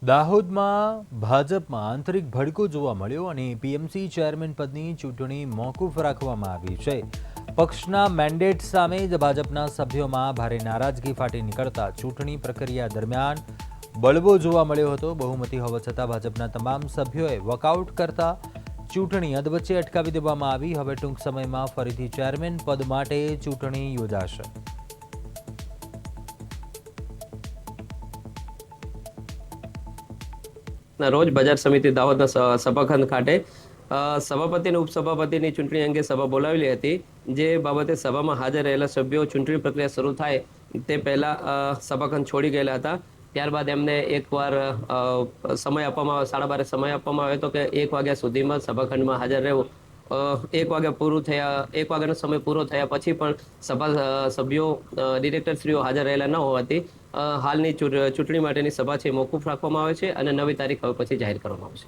દાહોદમાં ભાજપમાં આંતરિક ભડકો જોવા મળ્યો અને પીએમસી ચેરમેન પદની ચૂંટણી મોકૂફ રાખવામાં આવી છે. પક્ષના મેન્ડેટ સામે જ ભાજપના સભ્યોમાં ભારે નારાજગી ફાટી નીકળતા ચૂંટણી પ્રક્રિયા દરમિયાન બળવો જોવા મળ્યો હતો. બહુમતી હોવા છતાં ભાજપના તમામ સભ્યોએ વોકઆઉટ કરતા ચૂંટણી અધવચ્ચે અટકાવી દેવામાં આવી. હવે ટૂંક સમયમાં ફરીથી ચેરમેન પદ માટે ચૂંટણી યોજાશે. રોજ બજાર સમિતિ દાહોદના સભાખંડ ખાતે સભાપતિ અને ઉપસભાપતિની ચૂંટણી અંગે સભા બોલાવેલી હતી. જે બાબતે સભામાં હાજર રહેલા સભ્યો ચૂંટણી પ્રક્રિયા શરૂ થાય તે પહેલા સભાખંડ છોડી ગયેલા હતા. ત્યારબાદ એમને એકવાર સમય આપવામાં 12:30 સમય આપવામાં આવ્યો હતો કે 1 વાગ્યા સુધીમાં સભાખંડમાં હાજર રહેવું. 1 વાગ્યાનો સમય પૂરો થયા પછી પણ સભા સભ્યો ડિરેક્ટરશ્રીઓ હાજર રહેલા ન હોવાથી હાલની ચૂંટણી માટેની સભા છે મોકૂફ રાખવામાં આવે છે અને નવી તારીખ હવે પછી જાહેર કરવામાં આવશે.